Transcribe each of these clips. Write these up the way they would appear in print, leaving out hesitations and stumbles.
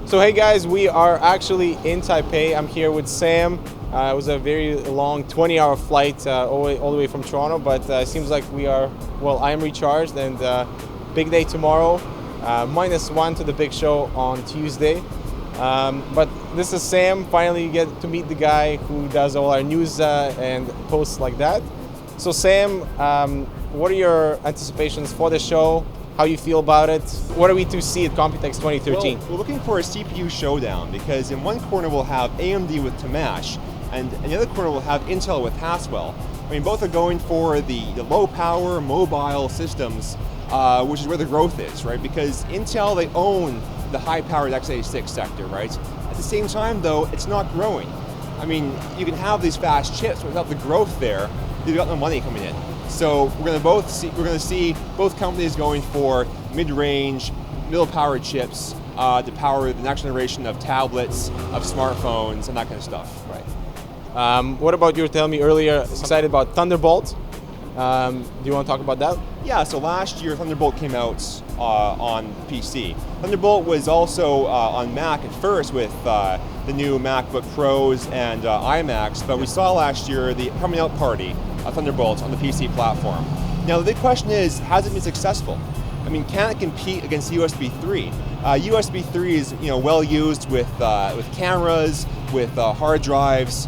So hey guys, we are actually in Taipei. I'm here with Sam. It was a very long 20-hour flight all the way from Toronto, but it seems like I am recharged, and big day tomorrow. -1 to the big show on Tuesday. But this is Sam. Finally, you get to meet the guy who does all our news and posts like that. So Sam, what are your anticipations for the show? How you feel about it? What are we to see at Computex 2013? Well, we're looking for a CPU showdown because in one corner we'll have AMD with Tamash, and in the other corner we'll have Intel with Haswell. I mean, both are going for the low power mobile systems, which is where the growth is, right? Because Intel, they own the high powered x86 sector, right? At the same time though, it's not growing. I mean, you can have these fast chips, but without the growth there, you've got no money coming in. So we're going to see both companies going for mid-range, middle-powered chips to power the next generation of tablets, of smartphones, and that kind of stuff. Right. What about you were telling me earlier? Excited about Thunderbolt. Do you want to talk about that? Yeah. So last year, Thunderbolt came out on PC. Thunderbolt was also on Mac at first with the new MacBook Pros and iMacs, but we saw last year the coming out party of Thunderbolt on the PC platform. Now the big question is, has it been successful? I mean, can it compete against USB 3? USB 3 is well used with cameras, with hard drives.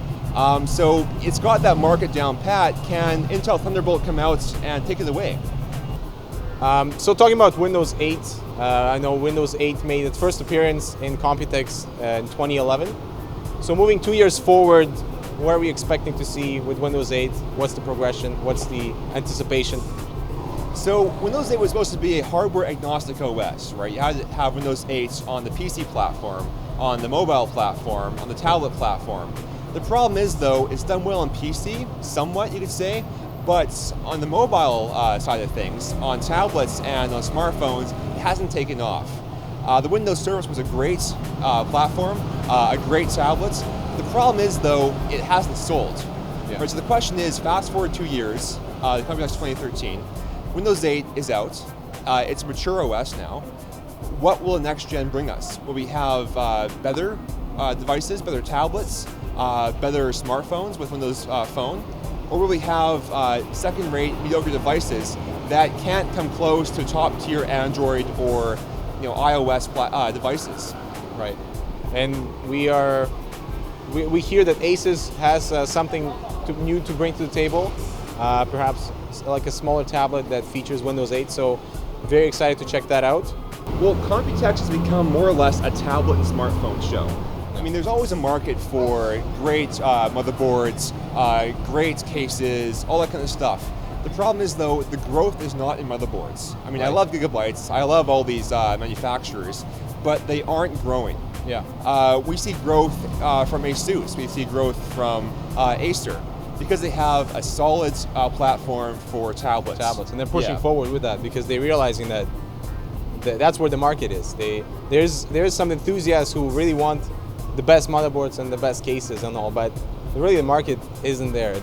So it's got that market down pat. Can Intel Thunderbolt come out and take it away? So talking about Windows 8, I know Windows 8 made its first appearance in Computex in 2011. So moving 2 years forward, what are we expecting to see with Windows 8? What's the progression? What's the anticipation? So Windows 8 was supposed to be a hardware agnostic OS, right? You had to have Windows 8 on the PC platform, on the mobile platform, on the tablet platform. The problem is though, it's done well on PC, somewhat you could say, but on the mobile side of things, on tablets and on smartphones, it hasn't taken off. The Windows Service was a great platform, a great tablet. The problem is though, it hasn't sold. Yeah. Right, so the question is, fast forward 2 years, the Computex 2013, Windows 8 is out, it's a mature OS now. What will the next gen bring us? Will we have better devices, better tablets, better smartphones with Windows Phone? Or will we have second-rate, mediocre devices that can't come close to top-tier Android or iOS devices? Right, and we hear that Asus has something new to bring to the table, perhaps like a smaller tablet that features Windows 8. So very excited to check that out. Well, Computex has become more or less a tablet and smartphone show. I mean, there's always a market for great motherboards, great cases, all that kind of stuff. The problem is though, the growth is not in motherboards. I mean, right. I love Gigabytes, I love all these manufacturers, but they aren't growing. Yeah. We see growth from Asus, we see growth from Acer, because they have a solid platform for tablets. And they're pushing forward with that because they're realizing that that's where the market is. There's some enthusiasts who really want the best motherboards and the best cases and all, but really the market isn't there.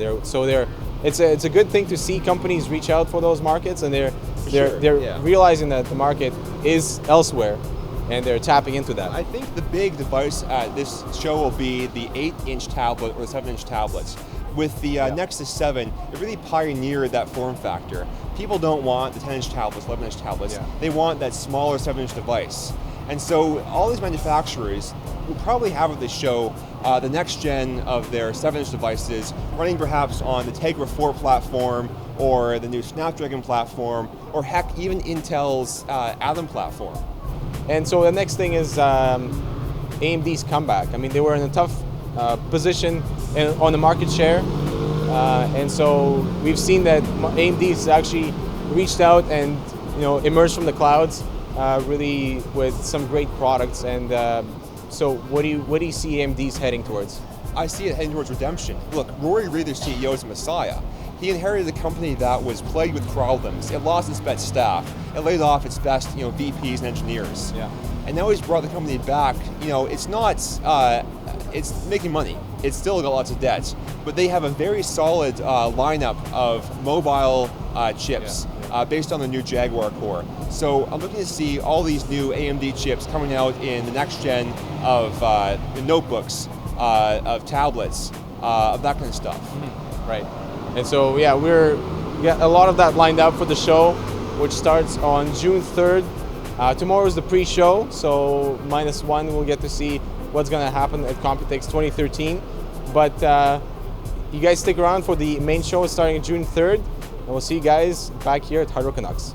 It's a good thing to see companies reach out for those markets, and they're realizing that the market is elsewhere, and they're tapping into that. I think the big device at this show will be the 8-inch tablet or the 7-inch tablets. With the Nexus 7, it really pioneered that form factor. People don't want the 10-inch tablets, 11-inch tablets. Yeah. They want that smaller 7-inch device. And so all these manufacturers will probably have at this show the next gen of their 7-inch devices running perhaps on the Tegra 4 platform or the new Snapdragon platform, or heck, even Intel's Atom platform. And so the next thing is AMD's comeback. I mean, they were in a tough position on the market share, and so we've seen that AMD's actually reached out and emerged from the clouds, really with some great products. And so what do you see AMD's heading towards? I see it heading towards redemption. Look, Rory Reed, their CEO, is a messiah. He inherited a company that was plagued with problems. It lost its best staff. It laid off its best, VPs and engineers. Yeah. And now he's brought the company back. It's not, it's making money. It's still got lots of debt, but they have a very solid lineup of mobile chips based on the new Jaguar core. So I'm looking to see all these new AMD chips coming out in the next gen of notebooks, of tablets, of that kind of stuff. Right. And so, yeah, we got a lot of that lined up for the show, which starts on June 3rd. Tomorrow is the pre-show, so -1 we'll get to see what's going to happen at Computex 2013. But you guys stick around for the main show starting June 3rd, and we'll see you guys back here at HardwareCanucks.